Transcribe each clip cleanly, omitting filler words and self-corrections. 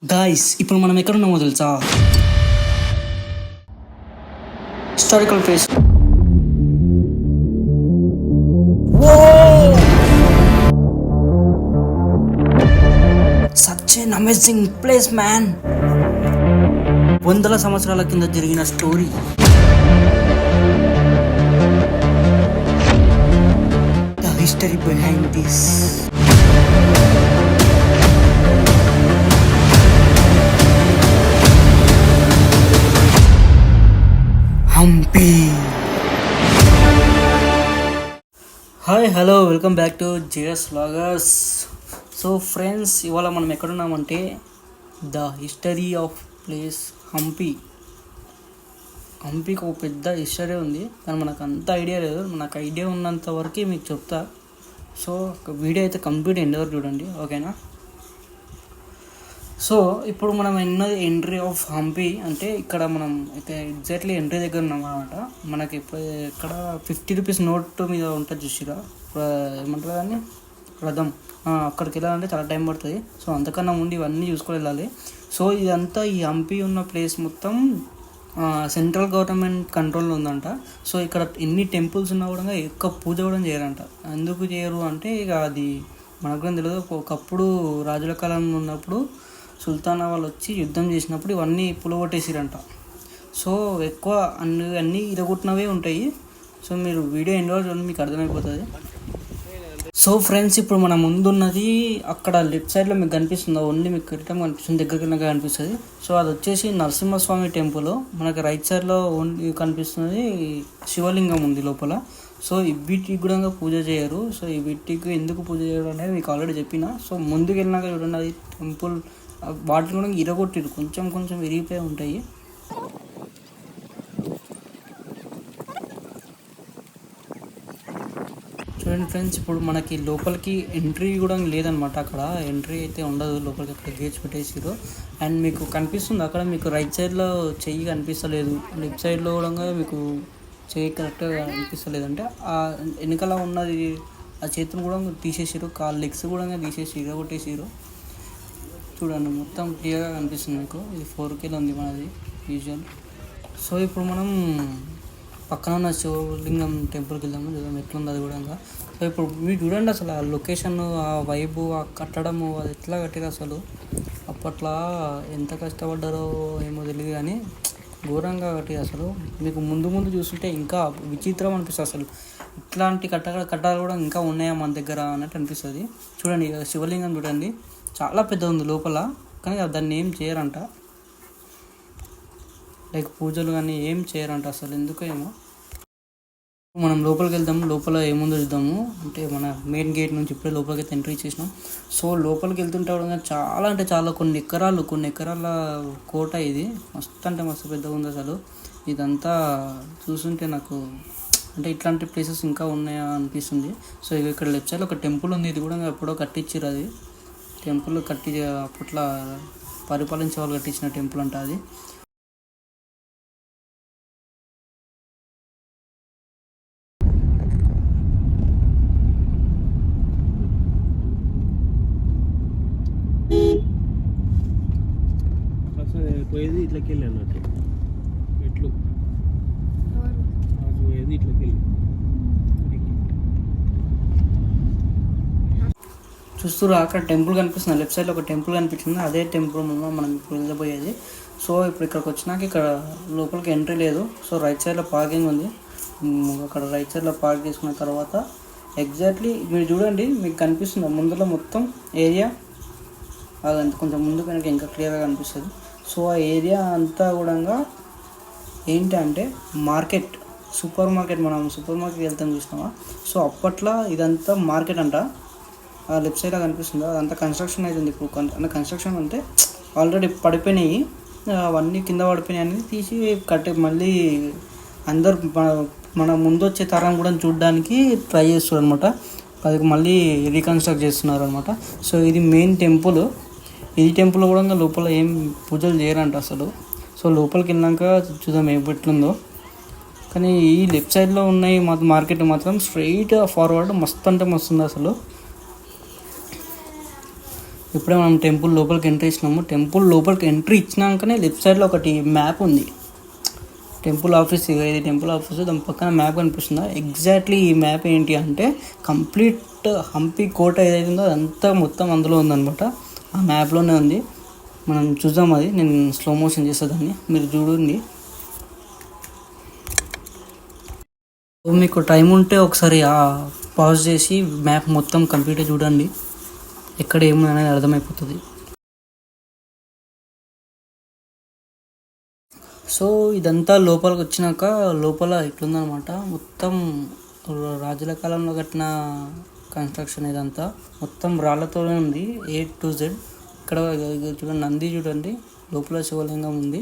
Guys ఇప్పుడు మనం ఎక్కడ ఉన్నామో తెలుసా? Historical place. Such an amazing place man. వందల సంవత్సరాల కింద జరిగిన story. The history behind this. Hampi. Hi hello, welcome back to JS vloggers. So friends, ఇవాళ మనం ఎక్కడున్నామంటే the history of place Hampi. హంపికి ఒక పెద్ద హిస్టరీ ఉంది, కానీ మనకు అంత ఐడియా లేదు. నాకు ఐడియా ఉన్నంత వరకే మీకు చెప్తా. సో వీడియో అయితే కంప్లీట్ ఎండ్ వరకు చూడండి, ఓకేనా? సో ఇప్పుడు మనం ఎంట్రీ ఆఫ్ హంపి అంటే ఇక్కడ మనం ఎగ్జాక్ట్లీ ఎంట్రీ దగ్గర ఉన్నాం అనమాట. మనకి ఇక్కడ 50 రూపీస్ నోట్ మీద ఉంటుంది చూసిరా, ఏమంటారు దాన్ని, రథం. అక్కడికి వెళ్ళాలంటే చాలా టైం పడుతుంది. సో అంతకన్నా ముందు ఇవన్నీ చూసుకొని వెళ్ళాలి. సో ఇదంతా ఈ హంపి ఉన్న ప్లేస్ మొత్తం సెంట్రల్ గవర్నమెంట్ కంట్రోల్లో ఉందంట. సో ఇక్కడ ఎన్ని టెంపుల్స్ ఉన్నా కూడా ఎక్కువ పూజ కూడా చేయరంట. ఎందుకు చేయరు అంటే ఇక అది మనకు కూడా తెలియదు. ఒకప్పుడు రాజుల కాలంలో ఉన్నప్పుడు సుల్తానా వాళ్ళు వచ్చి యుద్ధం చేసినప్పుడు ఇవన్నీ పులగొట్టేసిరంట. సో ఎక్కువ అన్నీ ఇరగొట్టినవే ఉంటాయి. సో మీరు వీడియో ఎండ్ వరకు చూడండి, మీకు అర్థమైపోతుంది. సో ఫ్రెండ్స్, ఇప్పుడు మన ముందున్నది అక్కడ లెఫ్ట్ సైడ్లో మీకు కనిపిస్తుంది, ఓన్లీ మీకు రిటర్న్ కనిపిస్తుంది, దగ్గరికి వెళ్ళినాక కనిపిస్తుంది. సో అది వచ్చేసి నరసింహస్వామి టెంపుల్. మనకి రైట్ సైడ్లో ఓన్లీ కనిపిస్తుంది శివలింగం ఉంది లోపల. సో ఈ వీటికి కూడా పూజ చేయరు. సో ఈ వీటికి ఎందుకు పూజ చేయడం అనేది మీకు ఆల్రెడీ చెప్పిన. సో ముందుకు వెళ్ళినాక చూడండి, అది టెంపుల్ వాటిని కూడా ఇరగొట్టిరు, కొంచెం కొంచెం విరిగిపోయి ఉంటాయి. చూడండి ఫ్రెండ్స్, ఇప్పుడు మనకి లోపలికి ఎంట్రీ కూడా లేదనమాట. అక్కడ ఎంట్రీ అయితే ఉండదు లోపలికి, అక్కడ గేట్స్ పెట్టేసారు. అండ్ మీకు కనిపిస్తుంది అక్కడ, మీకు రైట్ సైడ్లో చెయ్యి కనిపిస్తలేదు, లెఫ్ట్ సైడ్లో కూడా మీకు చెయ్యి కరెక్ట్గా కనిపిస్తలేదు. అంటే ఆ వెనకాల ఉన్నది ఆ చేతిని కూడా తీసేసారు, కాళ్ళు లెగ్స్ కూడా తీసేసి ఇరగొట్టేసారు. చూడండి, మొత్తం క్లియర్గా కనిపిస్తుంది మీకు. ఇది 4Kలో ఉంది మనది విజువల్. సో ఇప్పుడు మనం పక్కన ఉన్న శివలింగం టెంపుల్కి వెళ్దాము, చూద్దాం ఎట్లుంది అది కూడా. సో ఇప్పుడు మీరు చూడండి అసలు ఆ లొకేషన్, ఆ వైబు, ఆ కట్టడము, అది ఎట్లా కట్టారు అసలు. అప్పట్లో ఎంత కష్టపడ్డారో ఏమో తెలియదు, కానీ ఘోరంగా కట్టారు అసలు. మీకు ముందు ముందు చూస్తుంటే ఇంకా విచిత్రం అనిపిస్తుంది అసలు. ఇట్లాంటి కట్టాలు కూడా ఇంకా ఉన్నాయా మన దగ్గర అన్నట్టు అనిపిస్తుంది. చూడండి శివలింగం చూడండి, చాలా పెద్ద ఉంది లోపల, కానీ దాన్ని ఏం చేయరంట. లైక్ పూజలు కానీ ఏం చేయరంట అసలు, ఎందుకో ఏమో. మనం లోపలికి వెళ్దాము, లోపల ఏముందో చూద్దాము. అంటే మన మెయిన్ గేట్ నుంచి ఇప్పుడే లోపలికి అయితే ఎంట్రీ చేసినాం. సో లోపలికి వెళ్తుంటే కూడా చాలా అంటే చాలా కొన్ని ఎకరాల కోట ఇది. మస్తు అంటే మస్తు పెద్దగా ఉంది అసలు. ఇదంతా చూస్తుంటే నాకు అంటే ఇట్లాంటి ప్లేసెస్ ఇంకా ఉన్నాయా అనిపిస్తుంది. సో ఇక్కడ లెఫ్ట్ సైడ్లో ఒక టెంపుల్ ఉంది, ఇది కూడా ఎప్పుడో కట్టించారు. అది టెంపుల్ అప్పట్లో పరిపాలించే వాళ్ళు కట్టించిన టెంపుల్ అంట అది. పోయేది ఇట్లకి వెళ్ళి అన్నట్టు, ఎట్లు పోయేది ఇట్లకి వెళ్ళి. చూస్తున్నారు అక్కడ టెంపుల్ కనిపిస్తుంది, లెఫ్ట్ సైడ్లో ఒక టెంపుల్ కనిపిస్తుంది, అదే టెంపుల్ మనం ఇప్పుడు వెళ్ళబోయేది. సో ఇప్పుడు ఇక్కడికి వచ్చినాక ఇక్కడ లోపలికి ఎంట్రీ లేదు. సో రైట్ సైడ్లో పార్కింగ్ ఉంది. అక్కడ రైట్ సైడ్లో పార్క్ చేసుకున్న తర్వాత ఎగ్జాక్ట్లీ మీరు చూడండి, మీకు కనిపిస్తుంది ముందులో మొత్తం ఏరియా. అదంతా కొంచెం ముందు కనుక ఇంకా క్లియర్గా కనిపిస్తుంది. సో ఆ ఏరియా అంతా కూడా ఏంటంటే మార్కెట్, సూపర్ మార్కెట్. మనం సూపర్ మార్కెట్కి వెళ్తాం చూసినామా. సో అప్పట్లో ఇదంతా మార్కెట్ అంట. లెఫ్ట్ సైడ్లో కనిపిస్తుందా, అదంతా కన్స్ట్రక్షన్ అవుతుంది ఇప్పుడు. అంటే కన్స్ట్రక్షన్ అంటే ఆల్రెడీ పడిపోయినాయి, అవన్నీ కింద పడిపోయినాయి అనేది తీసి మళ్ళీ అందరు మన ముందు వచ్చే తరం కూడా చూడడానికి ట్రై చేస్తారు అనమాట. అది మళ్ళీ రీకన్స్ట్రక్ట్ చేస్తున్నారు అనమాట. సో ఇది మెయిన్ టెంపుల్. ఈ టెంపుల్ కూడా లోపల ఏం పూజలు చేయరంట అసలు. సో లోపలికి వెళ్ళాక చూద్దాం ఎట్లుందో. కానీ ఈ లెఫ్ట్ సైడ్లో ఉన్నాయి మార్కెట్ మాత్రం స్ట్రైట్ ఫార్వర్డ్ మస్తు అంటే మస్తు ఉంది అసలు. ఇప్పుడే మనం టెంపుల్ లోపలికి ఎంట్రీ ఇచ్చినాము. టెంపుల్ లోపలికి ఎంట్రీ ఇచ్చినాకనే లెఫ్ట్ సైడ్లో ఒకటి మ్యాప్ ఉంది. టెంపుల్ ఆఫీస్, ఇది టెంపుల్ ఆఫీస్, దాని పక్కన మ్యాప్ కనిపిస్తుందా. ఎగ్జాక్ట్లీ ఈ మ్యాప్ ఏంటి అంటే కంప్లీట్ హంపి కోట ఏదైతే ఉందో అదంతా మొత్తం అందులో ఉందన్నమాట. ఆ మ్యాప్లోనే ఉంది. మనం చూద్దాం, అది నేను స్లో మోషన్ చేసేదాన్ని, మీరు చూడండి. మీకు టైం ఉంటే ఒకసారి పాజ్ చేసి మ్యాప్ మొత్తం కంప్లీట్గా చూడండి, ఎక్కడ ఏముంది అనేది అర్థమైపోతుంది. సో ఇదంతా లోపలికి వచ్చినాక లోపల ఇట్లుందనమాట. మొత్తం రాజుల కాలంలో కట్టిన కన్స్ట్రక్షన్ ఇదంతా. మొత్తం రాళ్ళతోనే ఉంది A to Z. ఇక్కడ చూడండి, నంది చూడండి, లోపల శివలింగం ఉంది.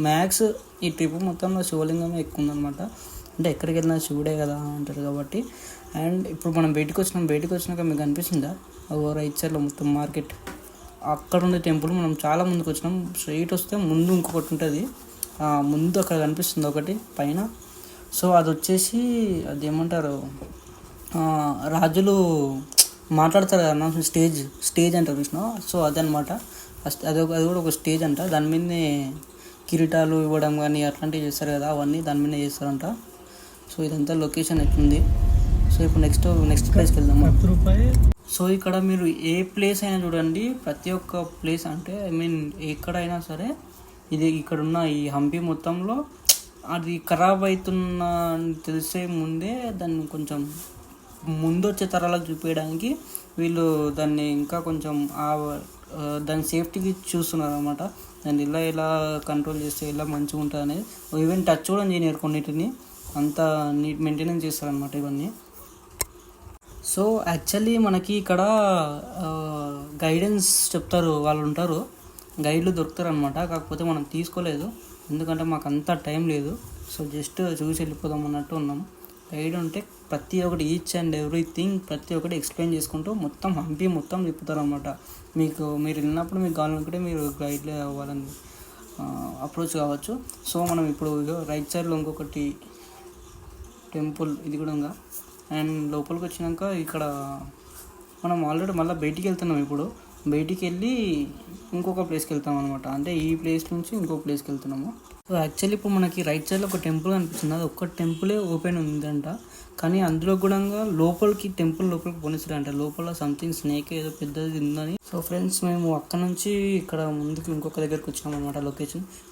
మ్యాక్స్ ఈ ట్రిప్ మొత్తంలో శివలింగమే ఎక్కువ ఉందన్నమాట. అంటే ఎక్కడికి వెళ్ళినా శివుడే కదా అంటారు కాబట్టి. అండ్ ఇప్పుడు మనం బయటకు వచ్చినాక మీకు కనిపిస్తుందా రైట్ సైడ్లో మొత్తం మార్కెట్, అక్కడ ఉండే టెంపుల్. మనం చాలా ముందుకు వచ్చినాం. స్ట్రైట్ వస్తే ముందు ఇంకొకటి ఉంటుంది, ముందు అక్కడ కనిపిస్తుంది ఒకటి పైన. సో అది వచ్చేసి అది ఏమంటారు, రాజులు మాట్లాడతారు కదా అన్న, స్టేజ్ అంటారు విష్ణు. సో అదనమాట, అది కూడా ఒక స్టేజ్ అంట. దాని మీదనే కిరీటాలు ఇవ్వడం కానీ అట్లాంటివి చేస్తారు కదా, అవన్నీ దాని మీద చేస్తారంట. సో ఇదంతా లొకేషన్ ఎట్లుంది. సో ఇప్పుడు నెక్స్ట్ ప్లేస్కి వెళ్దాము. సో ఇక్కడ మీరు ఏ ప్లేస్ అయినా చూడండి, ప్రతి ఒక్క ప్లేస్ అంటే ఎక్కడైనా సరే, ఇది ఇక్కడున్న ఈ హంపి మొత్తంలో అది ఖరాబ్ అవుతున్న తెలిసే ముందే దాన్ని కొంచెం ముందు వచ్చే తరాలకు చూపించడానికి వీళ్ళు దాన్ని ఇంకా కొంచెం దాని సేఫ్టీకి చూస్తున్నారు అనమాట. దాన్ని ఇలా కంట్రోల్ చేస్తే ఇలా మంచిగా ఉంటుంది అనేది. ఈవెన్ టచ్ కూడా చేయలేరు కొన్నిటిని, అంత నీట్ మెయింటెనెన్స్ చేస్తారనమాట ఇవన్నీ. సో యాక్చువల్లీ మనకి ఇక్కడ గైడెన్స్ చెప్తారు, వాళ్ళు ఉంటారు, గైడ్లు దొరుకుతారు అనమాట. కాకపోతే మనం తీసుకోలేదు, ఎందుకంటే మాకు అంత టైం లేదు. సో జస్ట్ చూసి వెళ్ళిపోదాం అన్నట్టు ఉన్నాం. గైడ్ ఉంటే ప్రతి ఒక్కటి ఈచ్ అండ్ ఎవ్రీథింగ్ ప్రతి ఒక్కటి ఎక్స్ప్లెయిన్ చేసుకుంటూ మొత్తం హంపి మొత్తం తిప్పుతారు అనమాట. మీరు వెళ్ళినప్పుడు మీకు కావాలనుకుంటే మీరు గైడ్లే అవ్వాలని అప్రోచ్ కావచ్చు. సో మనం ఇప్పుడు రైట్ సైడ్లో ఇంకొకటి టెంపుల్, ఇది కూడా ఉందా. అండ్ లోపలికి వచ్చినాక ఇక్కడ మనం ఆల్రెడీ మళ్ళీ బయటికి వెళ్తున్నాం. ఇప్పుడు బయటికి వెళ్ళి ఇంకొక ప్లేస్కి వెళ్తాం అనమాట. అంటే ఈ ప్లేస్ నుంచి ఇంకొక ప్లేస్కి వెళ్తున్నాము. సో యాక్చువల్లీ ఇప్పుడు మనకి రైట్ సైడ్లో ఒక టెంపుల్ కనిపిస్తుంది, అది ఒక్క టెంపులే ఓపెన్ ఉందంట. కానీ అందులో కూడా టెంపుల్ లోపలికి పోనిస్తారంట. లోపల సంథింగ్ స్నేక్ ఏదో పెద్దది ఉందని. సో ఫ్రెండ్స్, మేము అక్కడ నుంచి ఇక్కడ ముందుకు ఇంకొక దగ్గరికి వచ్చినాం అనమాట.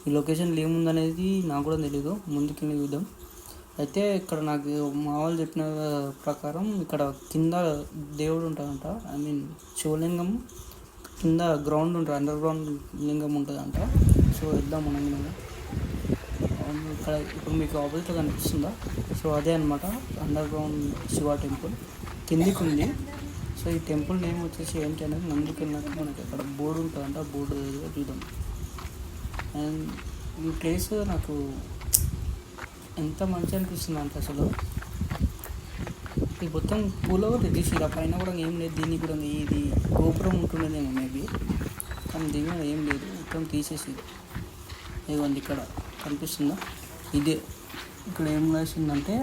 ఈ లొకేషన్లో ఏముందనేది నాకు కూడా తెలీదు, ముందుకి చూద్దాం. అయితే ఇక్కడ నాకు మా వాళ్ళు చెప్పిన ప్రకారం ఇక్కడ కింద దేవుడు ఉంటుందంట. శివలింగం కింద గ్రౌండ్ ఉంటుంది, అండర్ గ్రౌండ్ లింగం ఉంటుందంట. సో వెళ్దాం మనం ఇక్కడ. ఇప్పుడు మీకు ఆపోజిట్లో కనిపిస్తుందా, సో అదే అనమాట అండర్ గ్రౌండ్ శివ టెంపుల్ కిందికి ఉంది. సో ఈ టెంపుల్ నేమ్ వచ్చేసి ఏంటి అనేది ముందుకు వెళ్ళినాక మనకి అక్కడ బోర్డు ఉంటుందంట, బోర్డు చూద్దాం. అండ్ ఈ ప్లేస్ నాకు ఎంత మంచి అనిపిస్తుంది అంటే అసలు ఇది మొత్తం పూలో తీసిరా, పైన కూడా ఏం లేదు. దీనికి కూడా ఇది గోపురం ఉంటుండేమో మేబీ, కానీ దీని మీద ఏం లేదు, మొత్తం తీసేసి. ఇదిగోండి ఇక్కడ కనిపిస్తుందా, ఇదే. ఇక్కడ ఏం రాసిందంటే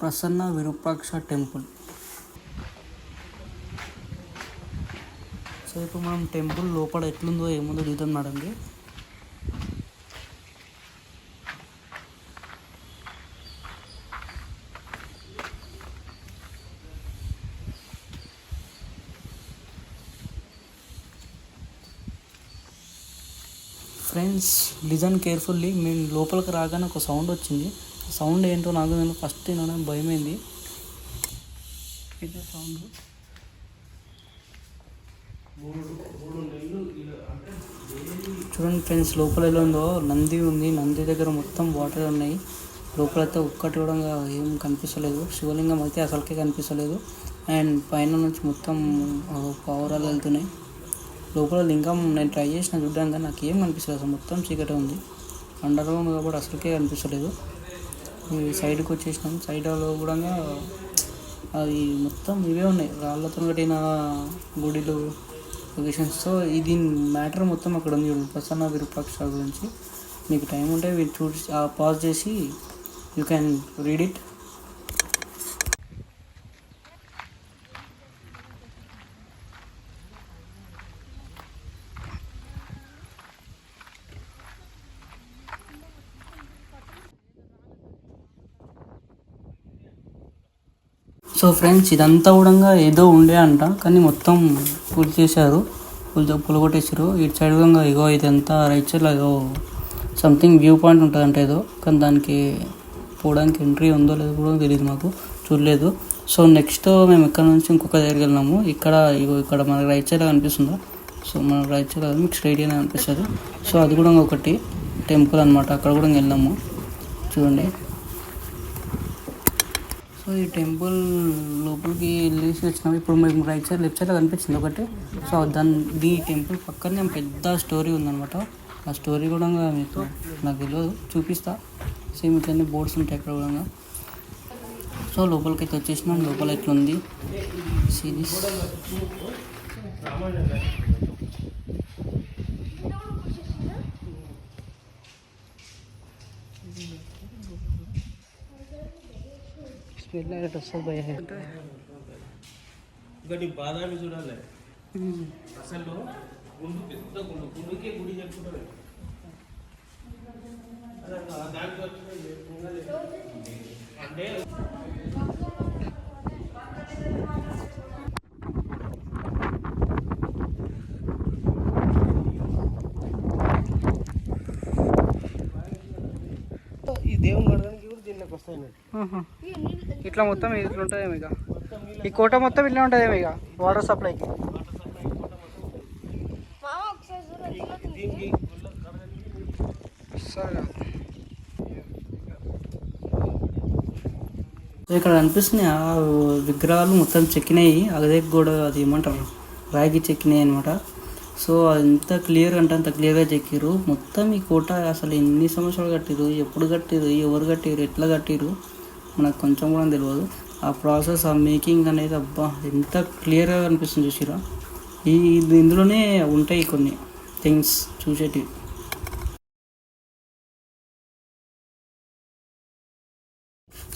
ప్రసన్న విరూపాక్ష టెంపుల్. సో ఇప్పుడు మనం టెంపుల్ లోపల ఎట్లుందో ఏముందో చూద్దాం మేడండి. Friends listen carefully. మేము లోపలికి రాగానే ఒక సౌండ్ వచ్చింది. సౌండ్ ఏంటో నాకు ఫస్ట్ వినడానికి భయమైంది. ఇదే సౌండ్. చూడండి ఫ్రెండ్స్, లోపల ఎలా ఉందో. నంది ఉంది, నంది దగ్గర మొత్తం వాటర్ ఉన్నాయి. లోపలైతే ఒక్కటి కూడా ఏం కనిపిస్తలేదు. శివలింగం అయితే అసలుకే కనిపిస్తలేదు. అండ్ పైన నుంచి మొత్తం పావురాలు వెళ్తున్నాయి. లోపల లింగం నేను ట్రై చేసిన చూడ్డానికి, కానీ నాకు ఏం కనిపిస్తుంది అసలు, మొత్తం చీకటి ఉంది. అండర్ గ్రౌండ్ కాబట్టి అసలుకే కనిపిస్తలేదు. సైడ్కి వచ్చేసినాం. సైడ్లో కూడా అది మొత్తం ఇవే ఉన్నాయి, రాళ్ళతో కట్టిన గుడిలు, లొకేషన్స్. సో ఇది మ్యాటర్ మొత్తం అక్కడ ఉంది. ప్రసన్న విరూపాక్ష గురించి మీకు టైం ఉంటే చూసి పాజ్ చేసి you can read it. So friends ఇదంతా కూడా ఏదో ఉండే అంట, కానీ మొత్తం పూర్తి చేశారు, పులగొట్టేసారు. ఇటు సైడ్ కూడా ఇగో ఇదంతా రైట్ సైడ్లో ఏదో సంథింగ్ వ్యూ పాయింట్ ఉంటుందంట ఏదో, కానీ దానికి పోవడానికి ఎంట్రీ ఉందో లేదో కూడా తెలియదు, మాకు చూడలేదు. సో నెక్స్ట్ మేము ఇక్కడ నుంచి ఇంకొక దగ్గరికి వెళ్ళినాము. ఇక్కడ ఇగో ఇక్కడ మనకి రైట్ సైడ్ కనిపిస్తుందా, సో మన రైట్ సైడ్ మీకు స్ట్రైట్గానే కనిపిస్తుంది. సో అది కూడా ఒకటి టెంపుల్ అనమాట, అక్కడ కూడా వెళ్ళాము చూడండి. సో ఈ టెంపుల్ లోపలికి వెళ్ళేసి వచ్చినాము. ఇప్పుడు మేము రైట్ సైడ్ లెఫ్ట్ సైడ్లో కనిపించింది ఒకటి. సో ఈ టెంపుల్ పక్కనే పెద్ద స్టోరీ ఉందన్నమాట. ఆ స్టోరీ కూడా మీకు నాకు తెలియదు, చూపిస్తా. సేమ్ ఇట్లనే బోర్డ్స్ ఉంటాయి అక్కడ కూడా. సో లోపలికి అయితే వచ్చేసినాం. లోపల ఎట్లుంది సిరీస్. ఒకటి బాదామి చూడాలి అసలు, గుండు పెద్ద గుండు, గుండుకే గుడి చెప్పుకుంటారు. అంటే ఈ దేవుని పడడానికి కూడా దీనిలోకి వస్తాయి. ఇట్లా మొత్తం ఇట్లా ఉంటుందేమో ఇక, ఈ కోట మొత్తం ఇట్లా ఉంటుందేమో ఇక వాటర్ సప్లైకి. ఇక్కడ అనిపిస్తున్నాయి ఆ విగ్రహాలు మొత్తం చెక్కినాయి, అదే కూడా అది ఏమంటారు రాగి చెక్కినాయి అనమాట. సో అంత క్లియర్ అంటే అంత క్లియర్గా చెక్కిరు. మొత్తం ఈ కోట అసలు ఎన్ని సంవత్సరాలు కట్టిరు, ఎప్పుడు కట్టిరు, ఎవరు కట్టిరు, ఎట్లా కట్టిరు మనకు కొంచెం కూడా తెలియదు. ఆ ప్రాసెస్, ఆ మేకింగ్ అనేది అబ్బా ఎంత క్లియర్గా కనిపిస్తుంది చూసిరా. ఇందులోనే ఉంటాయి కొన్ని థింగ్స్ చూసేటివి.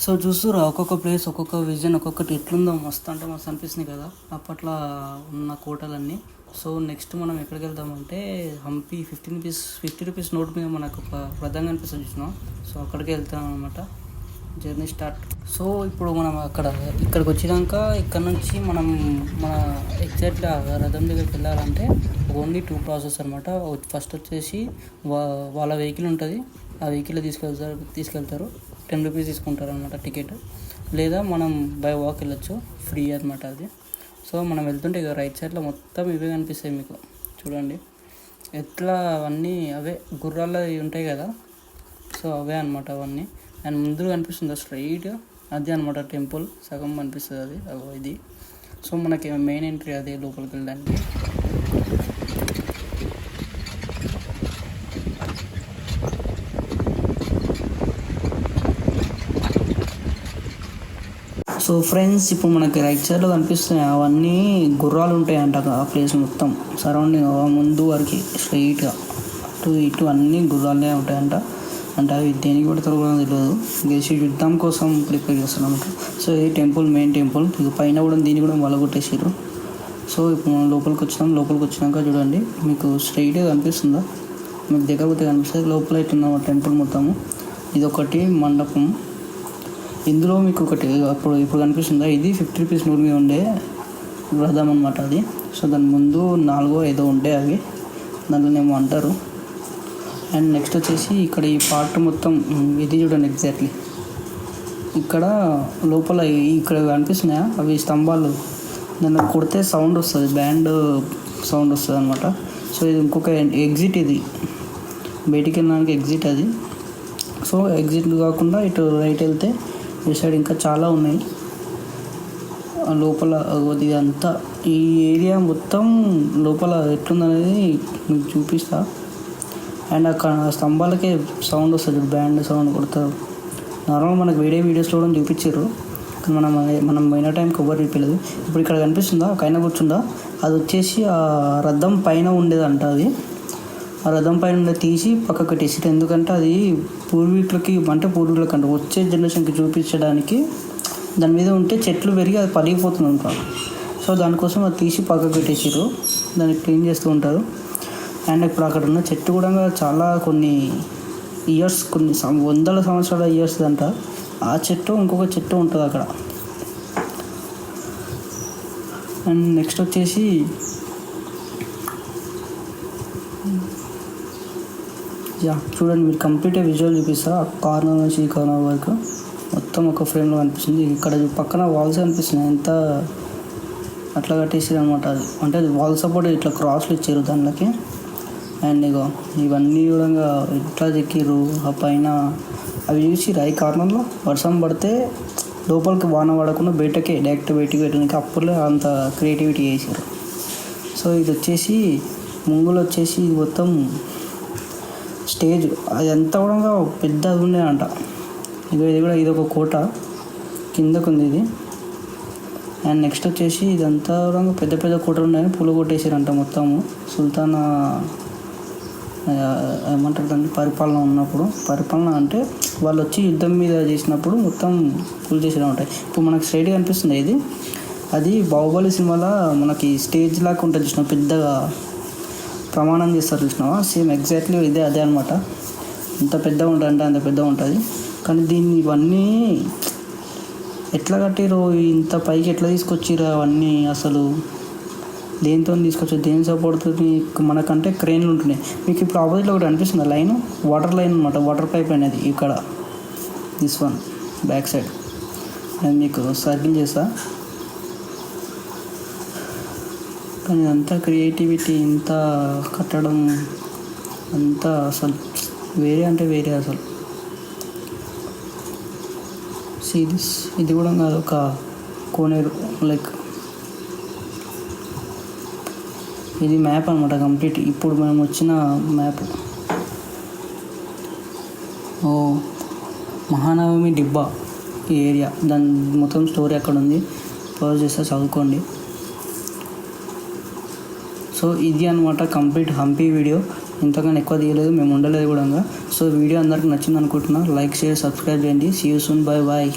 సో చూస్తురా ఒక్కొక్క ప్లేస్, ఒక్కొక్క విజన్, ఒక్కొక్కటి ఎట్లుందో మస్తు అంటే మస్తు అనిపిస్తుంది కదా అప్పట్లో ఉన్న కోటలన్నీ. సో నెక్స్ట్ మనం ఎక్కడికి వెళ్దామంటే హంపి 50 రూపీస్ నోట్ మీద మనకు ఒక ప్రధానంగా అనిపిస్తుంది చూసినాం. సో అక్కడికి వెళ్తాం అనమాట, జర్నీ స్టార్ట్. సో ఇప్పుడు మనం ఇక్కడికి వచ్చినాక ఇక్కడ నుంచి మనం మన ఎగ్జాక్ట్గా రథం దగ్గరికి వెళ్ళాలంటే ఓన్లీ 2 ప్రాసెస్ అనమాట. ఫస్ట్ వచ్చేసి వాళ్ళ వెహికల్ ఉంటుంది, ఆ వెహికల్లో తీసుకెళ్తారు 10 రూపీస్ తీసుకుంటారు అనమాట టికెట్. లేదా మనం బై వాక్ వెళ్ళొచ్చు, ఫ్రీ అనమాట అది. సో మనం వెళ్తుంటే ఇక రైట్ సైడ్లో మొత్తం ఇవే కనిపిస్తాయి మీకు చూడండి. ఎట్లా అవన్నీ అవే గుర్రాలు ఉంటాయి కదా, సో అవే అనమాట అవన్నీ. అండ్ ముందు కనిపిస్తుంది స్ట్రైట్గా అదే అనమాట టెంపుల్, సగం కనిపిస్తుంది అది ఇది. సో మనకి మెయిన్ ఎంట్రీ అదే లోపలికి వెళ్ళడానికి. సో ఫ్రెండ్స్ ఇప్పుడు మనకి రైట్ సైడ్లో కనిపిస్తున్నాయి అవన్నీ గుర్రాలు ఉంటాయంట ఆ ప్లేస్ మొత్తం సరౌండింగ్ ముందు వరకు స్ట్రైట్గా అటు ఇటు అన్నీ గుర్రాలే ఉంటాయంట. అంటే అవి దేనికి పెడతారు కూడా తెలియదు, గెలిచి యుద్ధం కోసం ప్రిపేర్ చేస్తున్నాం. సో ఇది టెంపుల్, మెయిన్ టెంపుల్. ఇక పైన కూడా దీన్ని కూడా వలగొట్టేసారు. సో ఇప్పుడు మనం లోపలికి వచ్చినాం. లోపలికి వచ్చినాక చూడండి మీకు స్ట్రైట్గా కనిపిస్తుందా, మీకు దగ్గర పోతే కనిపిస్తుంది. లోపల ఇట్లున్నాం టెంపుల్ మొత్తము. ఇది ఒకటి మండపం. ఇందులో మీకు ఒకటి ఇప్పుడు కనిపిస్తుందా, ఇది 50 రూపీస్ నోట్ మీద ఉండే రథం అనమాట అది. సో దాని ముందు 4 ఉండే అవి, దాంట్లోనేమో అంటారు. అండ్ నెక్స్ట్ వచ్చేసి ఇక్కడ ఈ పార్ట్ మొత్తం ఇది చూడండి ఎగ్జాక్ట్లీ. ఇక్కడ లోపల ఇక్కడ కనిపిస్తున్నాయా అవి స్తంభాలు, దాన్ని కొడితే సౌండ్ వస్తుంది, బ్యాండ్ సౌండ్ వస్తుంది అనమాట. సో ఇది ఇంకొక ఎగ్జిట్, ఇది బయటికి వెళ్ళడానికి ఎగ్జిట్ అది. సో ఎగ్జిట్ కాకుండా ఇటు రైట్ వెళ్తే ఈ సైడ్ ఇంకా చాలా ఉన్నాయి లోపల. ఇదంతా ఈ ఏరియా మొత్తం లోపల ఎట్లుందనేది మీకు చూపిస్తా. అండ్ అక్కడ స్తంభాలకే సౌండ్ వస్తుంది, బ్యాండ్ సౌండ్ కొడతారు. నార్మల్ మనకు వీడియోస్లో కూడా చూపించారు, కానీ మనం పోయిన టైంకి ఎవరు చూపించలేదు. ఇప్పుడు ఇక్కడ కనిపిస్తుందా కైనా కూర్చుందా, అది వచ్చేసి ఆ రథం పైన ఉండేదంట. అది ఆ రథం పైన తీసి పక్కకు కట్టేసి, ఎందుకంటే అది పూర్వీకులకి అంటే వచ్చే జనరేషన్కి చూపించడానికి. దాని మీద ఉంటే చెట్లు పెరిగి అది పలిగిపోతుంది ఉంటారు. సో దానికోసం అది తీసి పక్కకు పెట్టేసారు, దాన్ని క్లీన్ చేస్తూ ఉంటారు. అండ్ ఇప్పుడు అక్కడ ఉన్న చెట్టు కూడా చాలా కొన్ని ఇయర్స్, కొన్ని 100 సంవత్సరాల ఇయర్స్ అంట. ఆ చెట్టు ఇంకొక చెట్టు ఉంటుంది అక్కడ. అండ్ నెక్స్ట్ వచ్చేసి చూడండి, మీరు కంప్లీట్ విజువల్ చూపిస్తా. కార్నర్ నుంచి ఈ కార్నర్ వరకు మొత్తం ఒక ఫ్రేమ్లో కనిపిస్తుంది. ఇక్కడ పక్కన వాల్స్ కనిపిస్తున్నాయి, ఎంత అట్లా కట్టేసారు అనమాట. అది అంటే అది వాల్ సపోర్ట్ ఇట్లా క్రాస్లు ఇచ్చారు దాంట్లోకి. అండ్ ఇగో ఇవన్నీ కూడా ఇట్లా చెక్కిర్రు. ఆ పైన అవి చూసి రై కార్నర్లో వర్షం పడితే లోపలికి వాన పడకుండా బయటకే డైరెక్ట్ బయటికి పెట్టడానికి అప్పుడులో అంత క్రియేటివిటీ చేశారు. సో ఇది వచ్చేసి ముంగులు వచ్చేసి ఇది మొత్తం స్టేజ్ అది అంతా కూడా పెద్దది ఉండేదంట. ఇది కూడా ఇది ఒక కోట కిందకు ఉంది ఇది. అండ్ నెక్స్ట్ వచ్చేసి ఇదంతా కూడా పెద్ద పెద్ద కోటలు ఉన్నాయని పూల కొట్టేసారంట మొత్తము. సుల్తాన్ ఏమంటారు దాన్ని, పరిపాలన అంటే వాళ్ళు వచ్చి యుద్ధం మీద చేసినప్పుడు మొత్తం పూలు చేసేలా ఉంటాయి. ఇప్పుడు మనకు స్ట్రైట్గా కనిపిస్తుంది ఇది, అది బాహుబలి సినిమాలో మనకి స్టేజ్ లాగా ఉంటుంది చూసినా, పెద్దగా ప్రమాణం చేస్తారు చూసినావా, సేమ్ ఎగ్జాక్ట్లీ అదే అనమాట. ఎంత పెద్దగా ఉంటుంది అంటే అంత పెద్దగా ఉంటుంది. కానీ దీన్ని ఇవన్నీ ఎట్లా కట్టిరో, ఇంత పైకి ఎట్లా తీసుకొచ్చిరో అవన్నీ, అసలు దేంతో తీసుకొచ్చారు, దేని సపోర్ట్తో, మనకంటే క్రెయిన్లు ఉంటున్నాయి. మీకు ఇప్పుడు ఆపోజిట్లో ఒకటి అనిపిస్తుంది లైన్, వాటర్ లైన్ అనమాట, వాటర్ పైప్ అనేది ఇక్కడ దిస్ వన్ బ్యాక్ సైడ్. నేను మీకు సర్కిల్ చేస్తా. కానీ అంతా క్రియేటివిటీ, ఇంత కట్టడం అంతా అసలు వేరే అంటే వేరే అసలు. దిస్ ఇది కూడా ఒక కోనేరు, లైక్ ఇది మ్యాప్ అనమాట కంప్లీట్. ఇప్పుడు మనం వచ్చిన మ్యాప్. మహానవమి డిబ్బా ఈ ఏరియా, దాని మొత్తం స్టోరీ అక్కడ ఉంది, పాజ్ చేస్తే చదువుకోండి. సో ఇది అనమాట కంప్లీట్ హంపి వీడియో. ఇంతకన్నా ఎక్కువ తీయలేదు, మేము ఉండలేదు కూడా. సో వీడియో అందరికి నచ్చింది అనుకుంటున్నా. లైక్, షేర్, సబ్స్క్రైబ్ చేయండి. See you soon, bye bye.